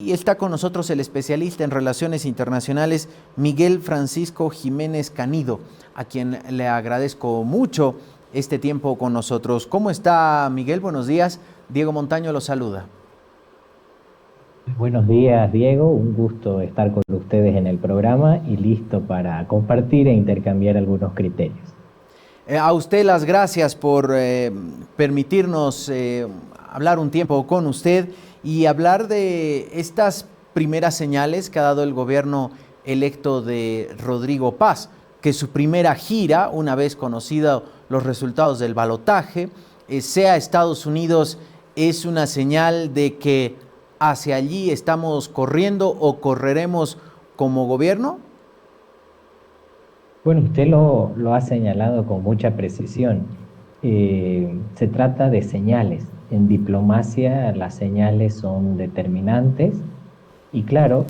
Y está con nosotros el especialista en relaciones internacionales Miguel Francisco Jiménez Canido, a quien le agradezco mucho este tiempo con nosotros. ¿Cómo está, Miguel? Buenos días. Diego Montaño lo saluda. Buenos días, Diego. Un gusto estar con ustedes en el programa y listo para compartir e intercambiar algunos criterios. A usted las gracias por permitirnos hablar un tiempo con usted y hablar de estas primeras señales que ha dado el gobierno electo de Rodrigo Paz, que su primera gira, una vez conocidos los resultados del balotaje, sea Estados Unidos, es una señal de que hacia allí estamos corriendo o correremos como gobierno. Bueno, usted lo ha señalado con mucha precisión. Se trata de señales. En diplomacia las señales son determinantes y claro,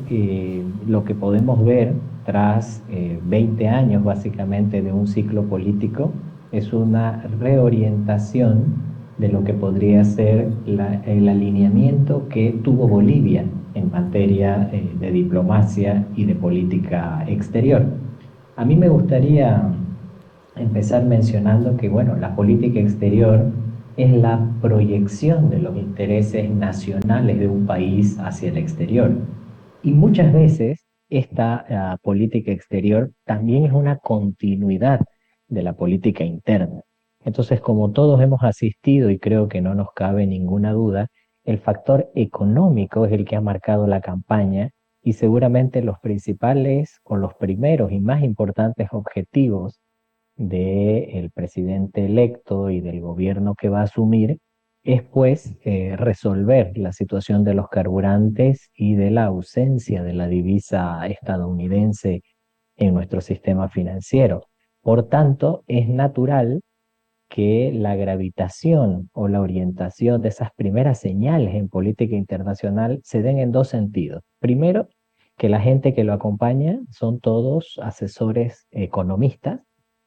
lo que podemos ver tras 20 años básicamente de un ciclo político es una reorientación de lo que podría ser el alineamiento que tuvo Bolivia en materia de diplomacia y de política exterior. A mí me gustaría empezar mencionando que, bueno, la política exterior es la proyección de los intereses nacionales de un país hacia el exterior. Y muchas veces esta política exterior también es una continuidad de la política interna. Entonces, como todos hemos asistido y creo que no nos cabe ninguna duda, el factor económico es el que ha marcado la campaña y seguramente los principales o los primeros y más importantes objetivos del presidente electo y del gobierno que va a asumir es pues resolver la situación de los carburantes y de la ausencia de la divisa estadounidense en nuestro sistema financiero. Por tanto, es natural que la gravitación o la orientación de esas primeras señales en política internacional se den en dos sentidos. Primero, que la gente que lo acompaña son todos asesores economistas.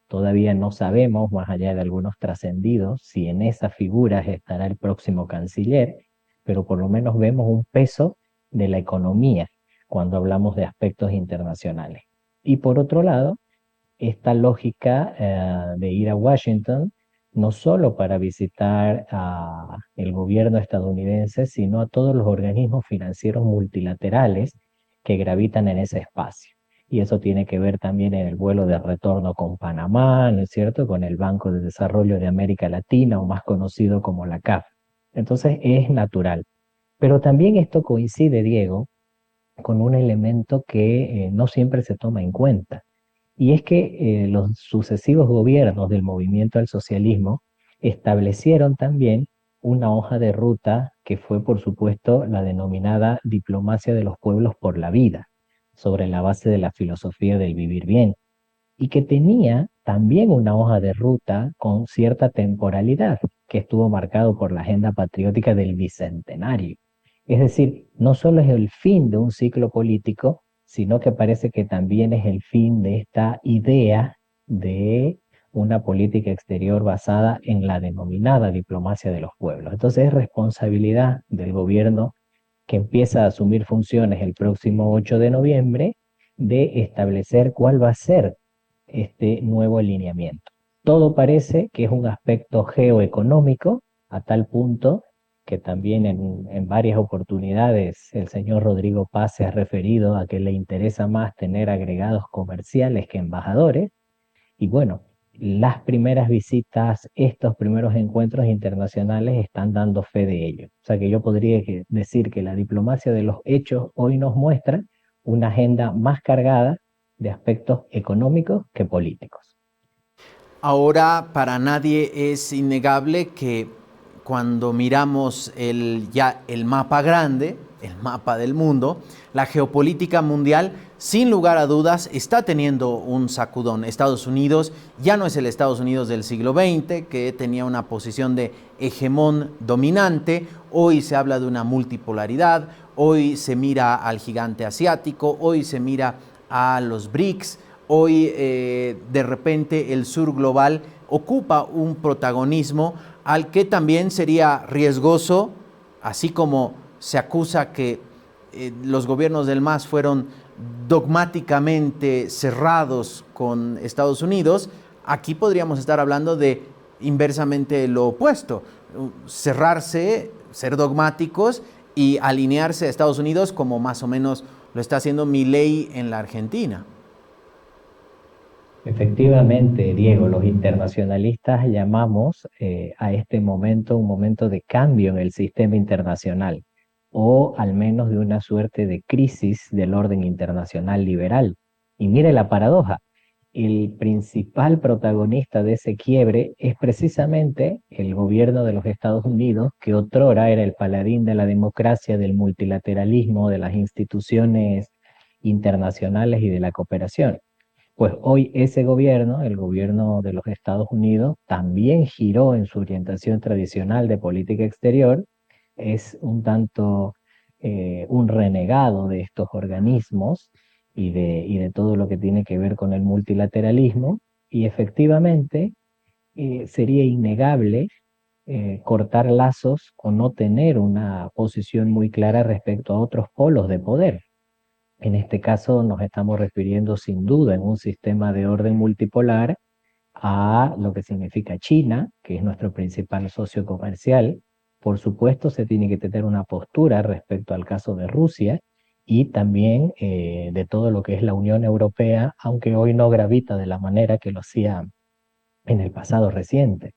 Todavía no sabemos, más allá de algunos trascendidos, si en esas figuras estará el próximo canciller, pero por lo menos vemos un peso de la economía cuando hablamos de aspectos internacionales. Y por otro lado, esta lógica de ir a Washington no solo para visitar a el gobierno estadounidense, sino a todos los organismos financieros multilaterales que gravitan en ese espacio. Y eso tiene que ver también en el vuelo de retorno con Panamá, ¿no es cierto? Con el Banco de Desarrollo de América Latina, o más conocido como la CAF. Entonces es natural. Pero también esto coincide, Diego, con un elemento que no siempre se toma en cuenta y es que los sucesivos gobiernos del movimiento al socialismo establecieron también una hoja de ruta que fue, por supuesto, la denominada diplomacia de los pueblos por la vida, sobre la base de la filosofía del vivir bien, y que tenía también una hoja de ruta con cierta temporalidad, que estuvo marcado por la agenda patriótica del bicentenario. Es decir, no solo es el fin de un ciclo político, sino que parece que también es el fin de esta idea de una política exterior basada en la denominada diplomacia de los pueblos. Entonces es responsabilidad del gobierno que empieza a asumir funciones el próximo 8 de noviembre de establecer cuál va a ser este nuevo alineamiento. Todo parece que es un aspecto geoeconómico, a tal punto que también en varias oportunidades el señor Rodrigo Paz se ha referido a que le interesa más tener agregados comerciales que embajadores. Y bueno, las primeras visitas, estos primeros encuentros internacionales están dando fe de ello. O sea que yo podría decir que la diplomacia de los hechos hoy nos muestra una agenda más cargada de aspectos económicos que políticos. Ahora, para nadie es innegable que cuando miramos ya el mapa grande, el mapa del mundo, la geopolítica mundial, sin lugar a dudas, está teniendo un sacudón. Estados Unidos ya no es el Estados Unidos del siglo XX, que tenía una posición de hegemón dominante. Hoy se habla de una multipolaridad, hoy se mira al gigante asiático, hoy se mira a los BRICS. Hoy de repente el sur global ocupa un protagonismo al que también sería riesgoso, así como se acusa que los gobiernos del MAS fueron dogmáticamente cerrados con Estados Unidos, aquí podríamos estar hablando de inversamente lo opuesto, cerrarse, ser dogmáticos y alinearse a Estados Unidos como más o menos lo está haciendo Milei en la Argentina. Efectivamente, Diego, los internacionalistas llamamos a este momento un momento de cambio en el sistema internacional, o al menos de una suerte de crisis del orden internacional liberal. Y mire la paradoja, el principal protagonista de ese quiebre es precisamente el gobierno de los Estados Unidos, que otrora era el paladín de la democracia, del multilateralismo, de las instituciones internacionales y de la cooperación. Pues hoy ese gobierno, el gobierno de los Estados Unidos, también giró en su orientación tradicional de política exterior, es un tanto un renegado de estos organismos y de todo lo que tiene que ver con el multilateralismo, y efectivamente sería innegable cortar lazos o no tener una posición muy clara respecto a otros polos de poder. En este caso nos estamos refiriendo sin duda en un sistema de orden multipolar a lo que significa China, que es nuestro principal socio comercial. Por supuesto, se tiene que tener una postura respecto al caso de Rusia y también de todo lo que es la Unión Europea, aunque hoy no gravita de la manera que lo hacía en el pasado reciente.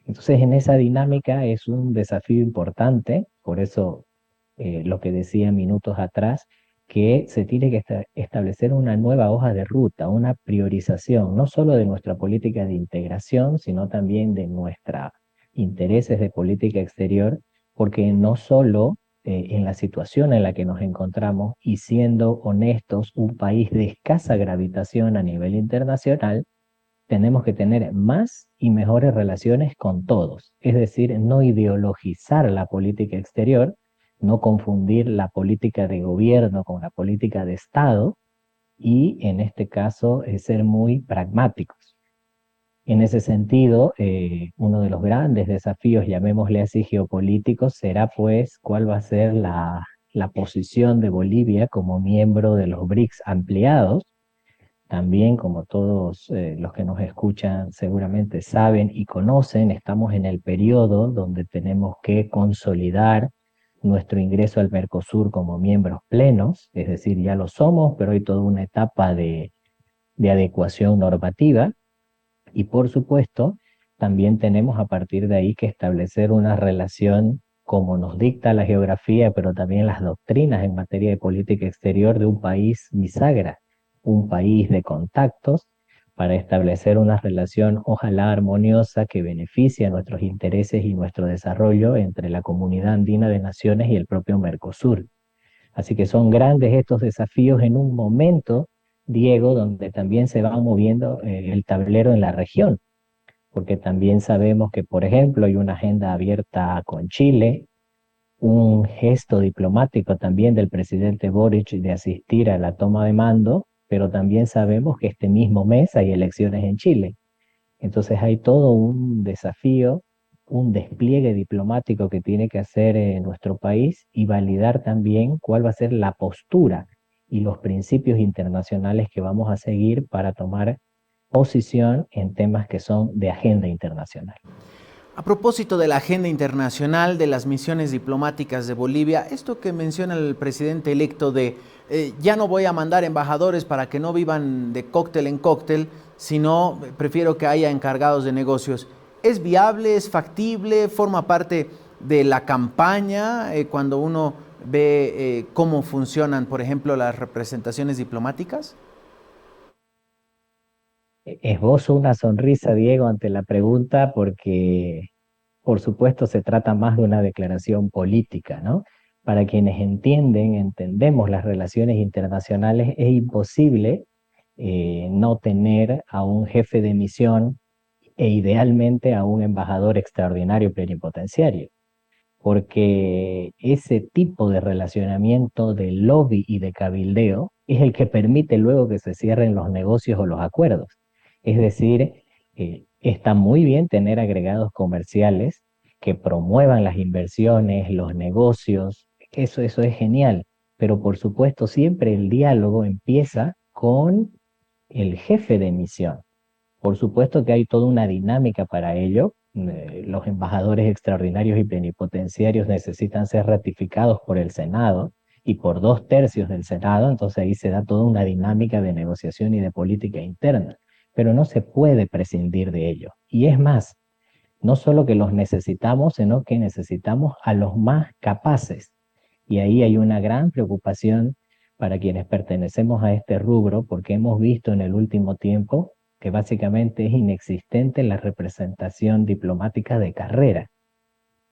Entonces, en esa dinámica es un desafío importante, por eso lo que decía minutos atrás, que se tiene que establecer una nueva hoja de ruta, una priorización, no solo de nuestra política de integración, sino también de nuestros intereses de política exterior, porque no solo en la situación en la que nos encontramos y siendo honestos, un país de escasa gravitación a nivel internacional, tenemos que tener más y mejores relaciones con todos, es decir, no ideologizar la política exterior, no confundir la política de gobierno con la política de Estado y en este caso ser muy pragmáticos. En ese sentido, uno de los grandes desafíos, llamémosle así, geopolíticos, será pues cuál va a ser la posición de Bolivia como miembro de los BRICS ampliados. También, como todos los que nos escuchan seguramente saben y conocen, estamos en el periodo donde tenemos que consolidar nuestro ingreso al Mercosur como miembros plenos, es decir, ya lo somos, pero hay toda una etapa de adecuación normativa y por supuesto también tenemos a partir de ahí que establecer una relación como nos dicta la geografía, pero también las doctrinas en materia de política exterior de un país bisagra, un país de contactos, para establecer una relación ojalá armoniosa que beneficie a nuestros intereses y nuestro desarrollo entre la comunidad andina de naciones y el propio Mercosur. Así que son grandes estos desafíos en un momento, Diego, donde también se va moviendo el tablero en la región, porque también sabemos que, por ejemplo, hay una agenda abierta con Chile, un gesto diplomático también del presidente Boric de asistir a la toma de mando, pero también sabemos que este mismo mes hay elecciones en Chile. Entonces hay todo un desafío, un despliegue diplomático que tiene que hacer nuestro país y validar también cuál va a ser la postura y los principios internacionales que vamos a seguir para tomar posición en temas que son de agenda internacional. A propósito de la agenda internacional, de las misiones diplomáticas de Bolivia, esto que menciona el presidente electo de ya no voy a mandar embajadores para que no vivan de cóctel en cóctel, sino prefiero que haya encargados de negocios. ¿Es viable, es factible, forma parte de la campaña cuando uno ve cómo funcionan, por ejemplo, las representaciones diplomáticas? Esbozo una sonrisa, Diego, ante la pregunta porque, por supuesto, se trata más de una declaración política, ¿no? Para quienes entendemos las relaciones internacionales, es imposible no tener a un jefe de misión e idealmente a un embajador extraordinario plenipotenciario, porque ese tipo de relacionamiento de lobby y de cabildeo es el que permite luego que se cierren los negocios o los acuerdos. Es decir, está muy bien tener agregados comerciales que promuevan las inversiones, los negocios, eso es genial, pero por supuesto siempre el diálogo empieza con el jefe de misión. Por supuesto que hay toda una dinámica para ello. Los embajadores extraordinarios y plenipotenciarios necesitan ser ratificados por el Senado y por 2/3 del Senado, entonces ahí se da toda una dinámica de negociación y de política interna, pero no se puede prescindir de ello. Y es más, no solo que los necesitamos, sino que necesitamos a los más capaces. Y ahí hay una gran preocupación para quienes pertenecemos a este rubro, porque hemos visto en el último tiempo que básicamente es inexistente la representación diplomática de carrera.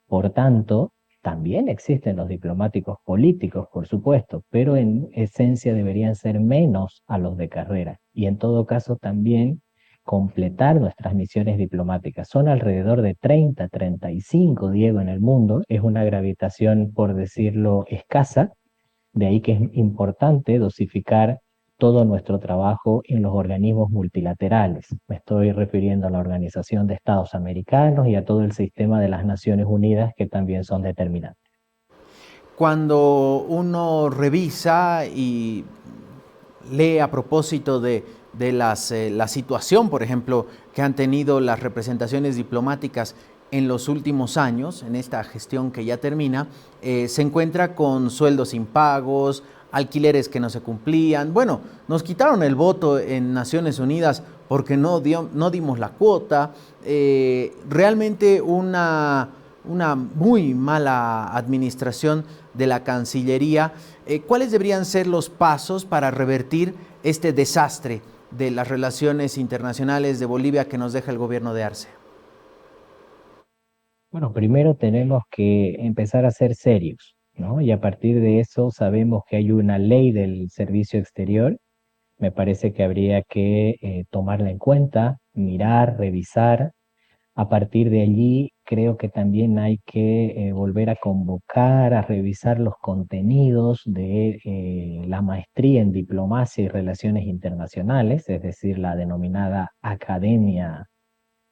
Por tanto, también existen los diplomáticos políticos, por supuesto, pero en esencia deberían ser menos a los de carrera. Y en todo caso también completar nuestras misiones diplomáticas. Son alrededor de 30, 35, Diego, en el mundo. Es una gravitación, por decirlo, escasa. De ahí que es importante dosificar todo nuestro trabajo en los organismos multilaterales. Me estoy refiriendo a la Organización de Estados Americanos y a todo el sistema de las Naciones Unidas, que también son determinantes. Cuando uno revisa y lee a propósito de la situación, por ejemplo, que han tenido las representaciones diplomáticas en los últimos años, en esta gestión que ya termina, se encuentra con sueldos impagos, alquileres que no se cumplían. Bueno, nos quitaron el voto en Naciones Unidas porque no dimos la cuota. Realmente una muy mala administración de la Cancillería. ¿Cuáles deberían ser los pasos para revertir este desastre de las relaciones internacionales de Bolivia que nos deja el gobierno de Arce? Bueno, primero tenemos que empezar a ser serios, ¿no? Y a partir de eso sabemos que hay una ley del servicio exterior. Me parece que habría que tomarla en cuenta, mirar, revisar. A partir de allí, creo que también hay que volver a convocar, a revisar los contenidos de la maestría en diplomacia y relaciones internacionales, es decir, la denominada academia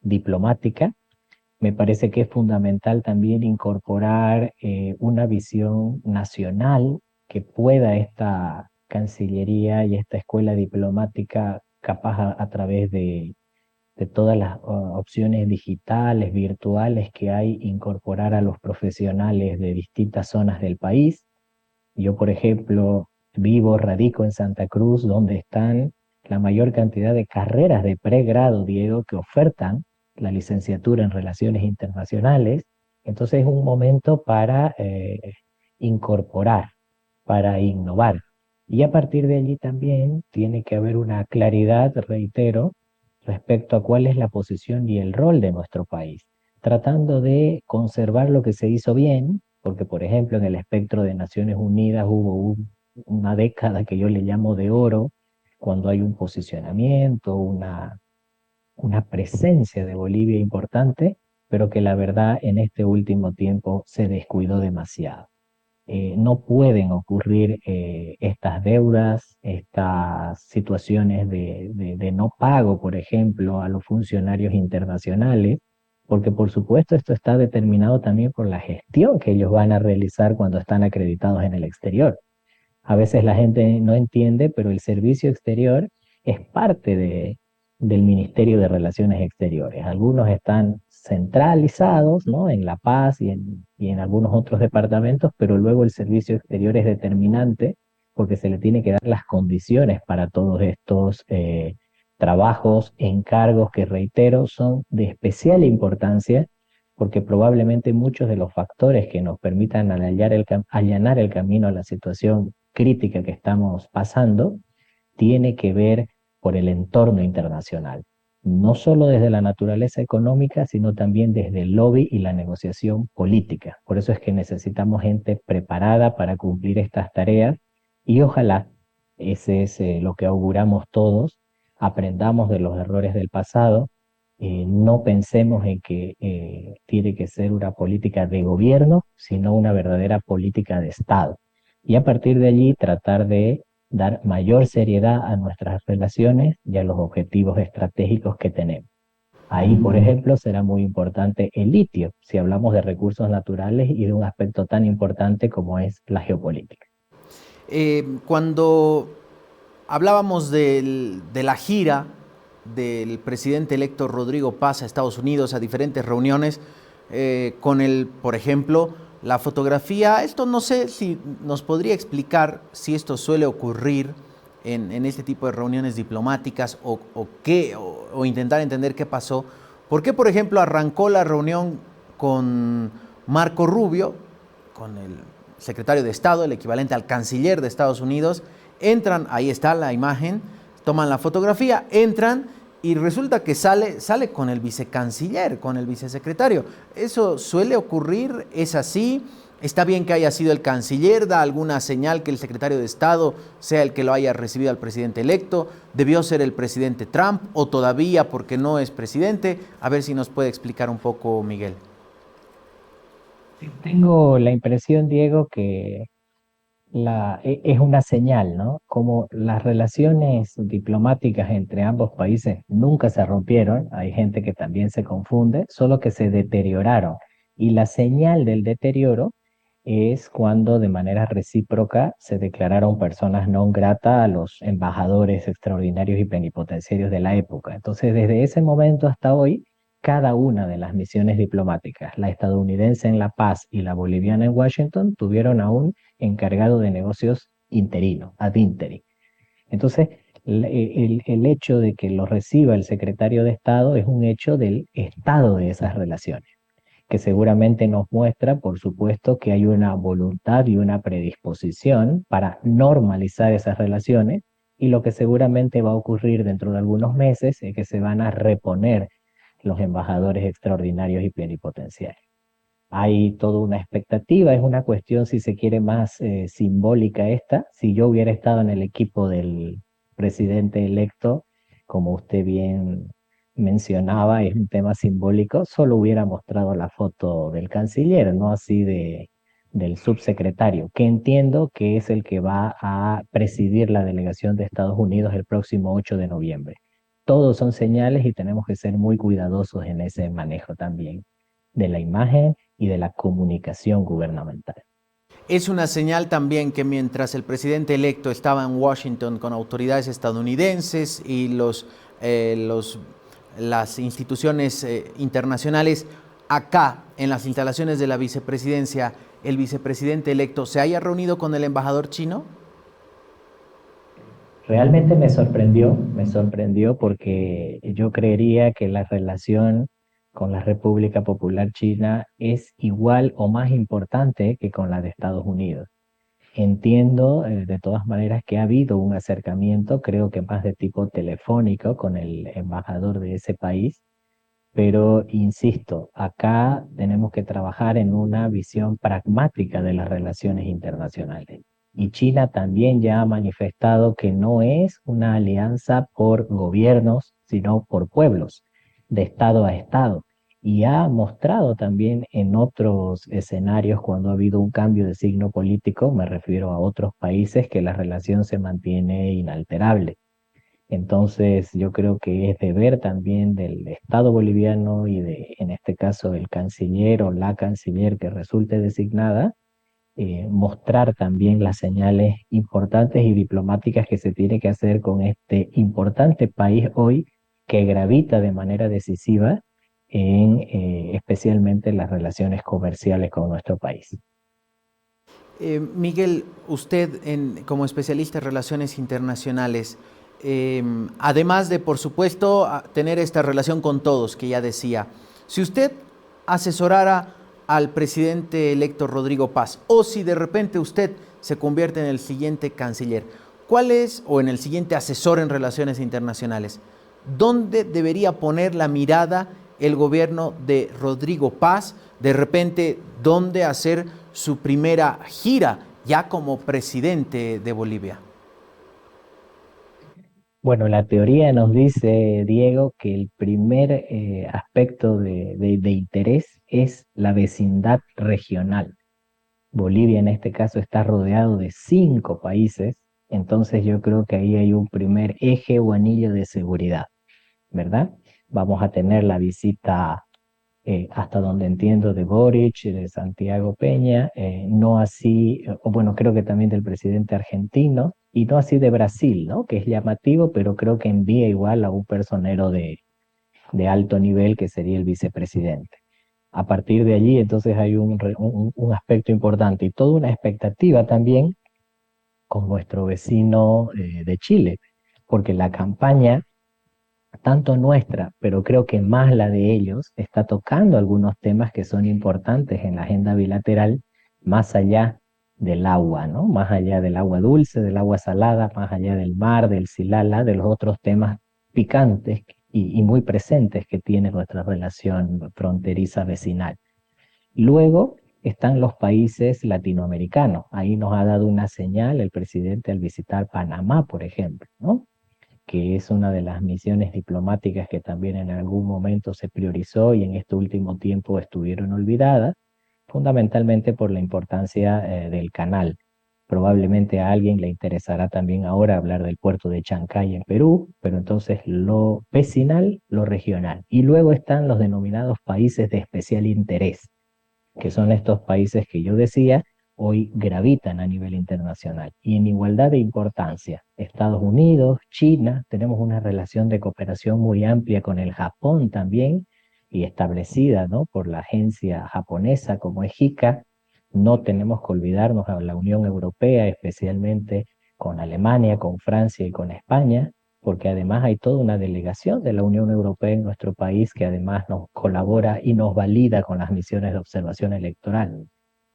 diplomática. Me parece que es fundamental también incorporar una visión nacional que pueda esta Cancillería y esta escuela diplomática capaz a través de todas las opciones digitales, virtuales que hay, incorporar a los profesionales de distintas zonas del país. Yo, por ejemplo, radico en Santa Cruz, donde están la mayor cantidad de carreras de pregrado, Diego, que ofertan la licenciatura en Relaciones Internacionales. Entonces es un momento para incorporar, para innovar. Y a partir de allí también tiene que haber una claridad, reitero, respecto a cuál es la posición y el rol de nuestro país, tratando de conservar lo que se hizo bien, porque por ejemplo en el espectro de Naciones Unidas hubo una década que yo le llamo de oro, cuando hay un posicionamiento, una presencia de Bolivia importante, pero que la verdad en este último tiempo se descuidó demasiado. No pueden ocurrir estas deudas, estas situaciones de no pago, por ejemplo, a los funcionarios internacionales, porque por supuesto esto está determinado también por la gestión que ellos van a realizar cuando están acreditados en el exterior. A veces la gente no entiende, pero el servicio exterior es parte del Ministerio de Relaciones Exteriores. Algunos están centralizados, ¿no? En La Paz y en algunos otros departamentos, pero luego el servicio exterior es determinante porque se le tiene que dar las condiciones para todos estos trabajos, encargos que, reitero, son de especial importancia porque probablemente muchos de los factores que nos permitan allanar el camino a la situación crítica que estamos pasando tiene que ver por el entorno internacional, no solo desde la naturaleza económica, sino también desde el lobby y la negociación política. Por eso es que necesitamos gente preparada para cumplir estas tareas y ojalá, ese es lo que auguramos todos, aprendamos de los errores del pasado, no pensemos en que tiene que ser una política de gobierno, sino una verdadera política de Estado. Y a partir de allí tratar de dar mayor seriedad a nuestras relaciones y a los objetivos estratégicos que tenemos. Ahí, por ejemplo, será muy importante el litio, si hablamos de recursos naturales y de un aspecto tan importante como es la geopolítica. Cuando hablábamos de la gira del presidente electo Rodrigo Paz a Estados Unidos, a diferentes reuniones, con el, por ejemplo, la fotografía, esto no sé si nos podría explicar si esto suele ocurrir en este tipo de reuniones diplomáticas o intentar entender qué pasó. ¿Por qué, por ejemplo, arrancó la reunión con Marco Rubio, con el secretario de Estado, el equivalente al canciller de Estados Unidos? Entran, ahí está la imagen, toman la fotografía, entran y resulta que sale con el vicecanciller, con el vicesecretario. ¿Eso suele ocurrir? ¿Es así? ¿Está bien que haya sido el canciller? ¿Da alguna señal que el secretario de Estado sea el que lo haya recibido al presidente electo? ¿Debió ser el presidente Trump o todavía porque no es presidente? A ver si nos puede explicar un poco, Miguel. Sí, tengo la impresión, Diego, que es una señal, ¿no? Como las relaciones diplomáticas entre ambos países nunca se rompieron, hay gente que también se confunde, solo que se deterioraron. Y la señal del deterioro es cuando de manera recíproca se declararon personas non grata a los embajadores extraordinarios y plenipotenciarios de la época. Entonces, desde ese momento hasta hoy, cada una de las misiones diplomáticas, la estadounidense en La Paz y la boliviana en Washington, tuvieron a un encargado de negocios interino, ad interim. Entonces, el hecho de que lo reciba el secretario de Estado es un hecho del estado de esas relaciones, que seguramente nos muestra, por supuesto, que hay una voluntad y una predisposición para normalizar esas relaciones, y lo que seguramente va a ocurrir dentro de algunos meses es que se van a reponer los embajadores extraordinarios y plenipotenciarios. Hay toda una expectativa, es una cuestión, si se quiere, más simbólica esta. Si yo hubiera estado en el equipo del presidente electo, como usted bien mencionaba, es un tema simbólico, solo hubiera mostrado la foto del canciller, no así del subsecretario, que entiendo que es el que va a presidir la delegación de Estados Unidos el próximo 8 de noviembre. Todos son señales y tenemos que ser muy cuidadosos en ese manejo también de la imagen y de la comunicación gubernamental. Es una señal también que mientras el presidente electo estaba en Washington con autoridades estadounidenses y las instituciones internacionales, acá en las instalaciones de la vicepresidencia, el vicepresidente electo se haya reunido con el embajador chino. Realmente me sorprendió porque yo creería que la relación con la República Popular China es igual o más importante que con la de Estados Unidos. Entiendo de todas maneras que ha habido un acercamiento, creo que más de tipo telefónico con el embajador de ese país, pero insisto, acá tenemos que trabajar en una visión pragmática de las relaciones internacionales. Y China también ya ha manifestado que no es una alianza por gobiernos, sino por pueblos, de estado a estado. Y ha mostrado también en otros escenarios, cuando ha habido un cambio de signo político, me refiero a otros países, que la relación se mantiene inalterable. Entonces, yo creo que es deber también del Estado boliviano y de, en este caso, el canciller o la canciller que resulte designada, mostrar también las señales importantes y diplomáticas que se tiene que hacer con este importante país hoy que gravita de manera decisiva en especialmente las relaciones comerciales con nuestro país. Miguel, usted como especialista en relaciones internacionales, además de, por supuesto, tener esta relación con todos, que ya decía, si usted asesorara al presidente electo Rodrigo Paz, o si de repente usted se convierte en el siguiente canciller, ¿cuál es, o en el siguiente asesor en relaciones internacionales, dónde debería poner la mirada el gobierno de Rodrigo Paz? De repente, ¿dónde hacer su primera gira ya como presidente de Bolivia? Bueno, la teoría nos dice, Diego, que el primer aspecto de interés es la vecindad regional. Bolivia en este caso está rodeado de 5 países, entonces yo creo que ahí hay un primer eje o anillo de seguridad, ¿verdad? Vamos a tener la visita hasta donde entiendo, de Boric, de Santiago Peña, no así, o bueno, creo que también del presidente argentino, y no así de Brasil, ¿no? Que es llamativo, pero creo que envía igual a un personero de alto nivel que sería el vicepresidente. A partir de allí, entonces hay un aspecto importante y toda una expectativa también con nuestro vecino de Chile, porque la campaña, tanto nuestra, pero creo que más la de ellos, está tocando algunos temas que son importantes en la agenda bilateral, más allá del agua, ¿no? Más allá del agua dulce, del agua salada, más allá del mar, del silala, de los otros temas picantes y muy presentes que tiene nuestra relación fronteriza vecinal. Luego están los países latinoamericanos. Ahí nos ha dado una señal el presidente al visitar Panamá, por ejemplo, ¿no? Que es una de las misiones diplomáticas que también en algún momento se priorizó y en este último tiempo estuvieron olvidadas, fundamentalmente por la importancia del canal. Probablemente a alguien le interesará también ahora hablar del puerto de Chancay en Perú, pero entonces lo vecinal, lo regional. Y luego están los denominados países de especial interés, que son estos países que yo decía, hoy gravitan a nivel internacional. Y en igualdad de importancia, Estados Unidos, China, tenemos una relación de cooperación muy amplia con el Japón también, y establecida, ¿no?, por la agencia japonesa como es JICA. No tenemos que olvidarnos a la Unión Europea, especialmente con Alemania, con Francia y con España, porque además hay toda una delegación de la Unión Europea en nuestro país que además nos colabora y nos valida con las misiones de observación electoral.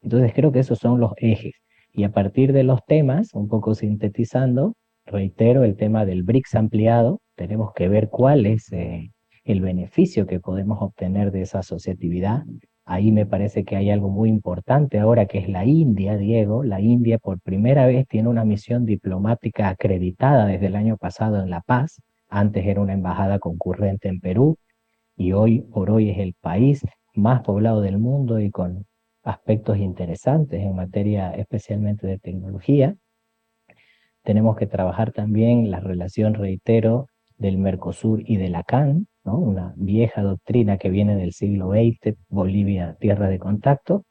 Entonces creo que esos son los ejes. Y a partir de los temas, un poco sintetizando, reitero el tema del BRICS ampliado, tenemos que ver cuál es el beneficio que podemos obtener de esa asociatividad. Ahí me parece que hay algo muy importante ahora, que es la India, Diego. La India por primera vez tiene una misión diplomática acreditada desde el año pasado en La Paz. Antes era una embajada concurrente en Perú y hoy por hoy es el país más poblado del mundo y con aspectos interesantes en materia especialmente de tecnología. Tenemos que trabajar también la relación, reitero, del Mercosur y de la CAN, ¿no? Una vieja doctrina que viene del siglo XX, Bolivia, tierra de contacto.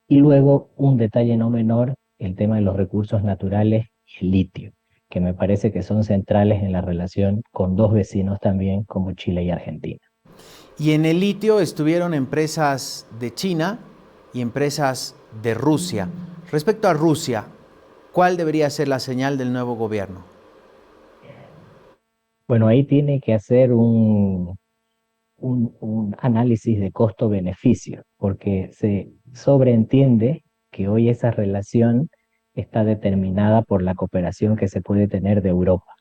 Y luego, un detalle no menor, el tema de los recursos naturales y el litio, que me parece que son centrales en la relación con dos vecinos también, como Chile y Argentina. Y en el litio estuvieron empresas de China y empresas de Rusia. Respecto a Rusia, ¿cuál debería ser la señal del nuevo gobierno? Bueno, ahí tiene que hacer un análisis de costo-beneficio, porque se sobreentiende que hoy esa relación está determinada por la cooperación que se puede tener de Europa.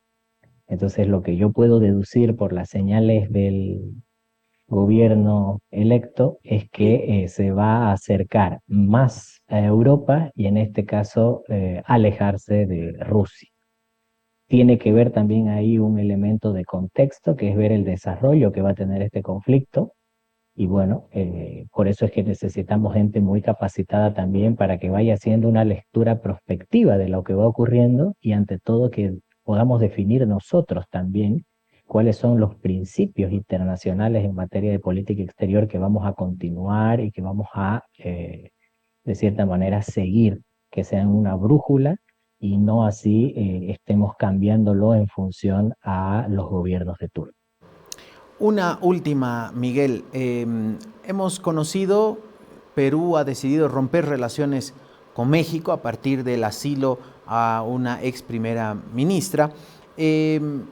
Entonces, lo que yo puedo deducir por las señales del gobierno electo es que se va a acercar más a Europa y en este caso alejarse de Rusia. Tiene que ver también ahí un elemento de contexto, que es ver el desarrollo que va a tener este conflicto. Y bueno, por eso es que necesitamos gente muy capacitada también para que vaya haciendo una lectura prospectiva de lo que va ocurriendo y ante todo que podamos definir nosotros también cuáles son los principios internacionales en materia de política exterior que vamos a continuar y que vamos a, de cierta manera, seguir, que sean una brújula y no así estemos cambiándolo en función a los gobiernos de turno. Una última, Miguel. Hemos conocido, Perú ha decidido romper relaciones con México a partir del asilo a una ex primera ministra. En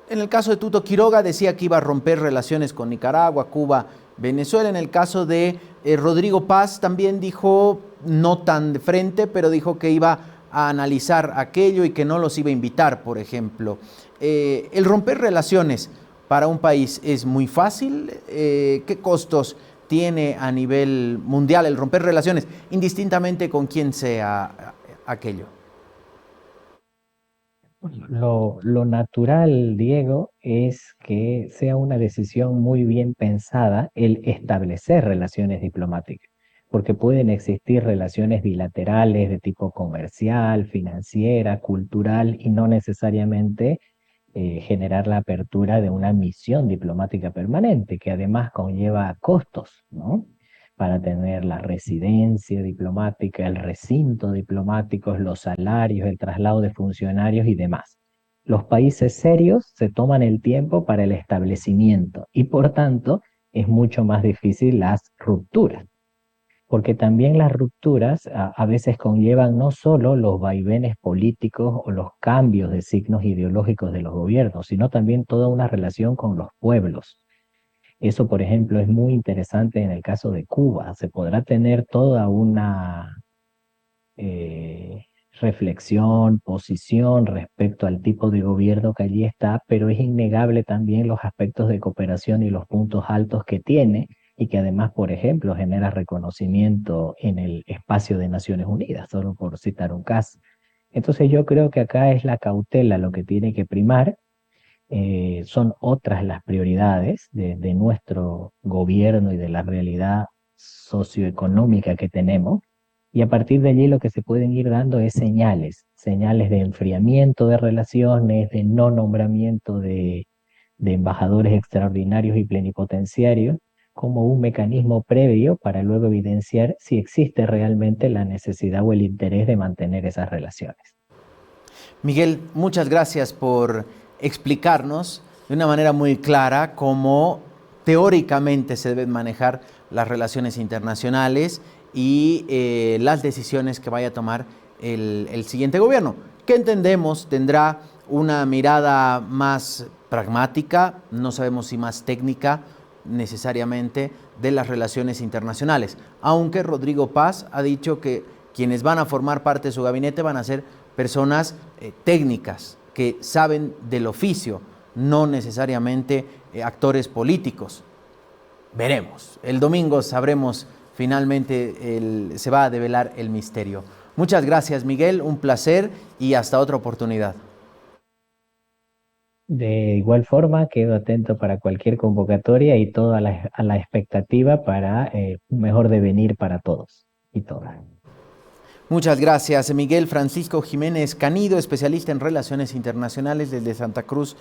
el caso de Tuto Quiroga decía que iba a romper relaciones con Nicaragua, Cuba, Venezuela. En el caso de Rodrigo Paz también dijo, no tan de frente, pero dijo que iba a analizar aquello y que no los iba a invitar, por ejemplo. El romper relaciones para un país es muy fácil. ¿Qué costos tiene a nivel mundial el romper relaciones, indistintamente con quién sea aquello? Lo natural, Diego, es que sea una decisión muy bien pensada el establecer relaciones diplomáticas, porque pueden existir relaciones bilaterales de tipo comercial, financiera, cultural y no necesariamente generar la apertura de una misión diplomática permanente, que además conlleva costos, ¿no? Para tener la residencia diplomática, el recinto diplomático, los salarios, el traslado de funcionarios y demás. Los países serios se toman el tiempo para el establecimiento y por tanto es mucho más difícil las rupturas, porque también las rupturas a veces conllevan no solo los vaivenes políticos o los cambios de signos ideológicos de los gobiernos, sino también toda una relación con los pueblos. Eso, por ejemplo, es muy interesante en el caso de Cuba. Se podrá tener toda una eh, reflexión, posición respecto al tipo de gobierno que allí está, pero es innegable también los aspectos de cooperación y los puntos altos que tiene y que además, por ejemplo, genera reconocimiento en el espacio de Naciones Unidas, solo por citar un caso. Entonces yo creo que acá es la cautela lo que tiene que primar. Son otras las prioridades de nuestro gobierno y de la realidad socioeconómica que tenemos. Y a partir de allí lo que se pueden ir dando es señales, señales de enfriamiento de relaciones, de no nombramiento de embajadores extraordinarios y plenipotenciarios, como un mecanismo previo para luego evidenciar si existe realmente la necesidad o el interés de mantener esas relaciones. Miguel, muchas gracias por explicarnos de una manera muy clara cómo teóricamente se deben manejar las relaciones internacionales y las decisiones que vaya a tomar el siguiente gobierno, que entendemos tendrá una mirada más pragmática, no sabemos si más técnica necesariamente, de las relaciones internacionales, aunque Rodrigo Paz ha dicho que quienes van a formar parte de su gabinete van a ser personas técnicas que saben del oficio, no necesariamente actores políticos. Veremos. El domingo sabremos finalmente, se va a develar el misterio. Muchas gracias, Miguel, un placer y hasta otra oportunidad. De igual forma, quedo atento para cualquier convocatoria y todo a la expectativa para un mejor devenir para todos y todas. Muchas gracias, Miguel Francisco Jiménez Canido, especialista en relaciones internacionales desde Santa Cruz,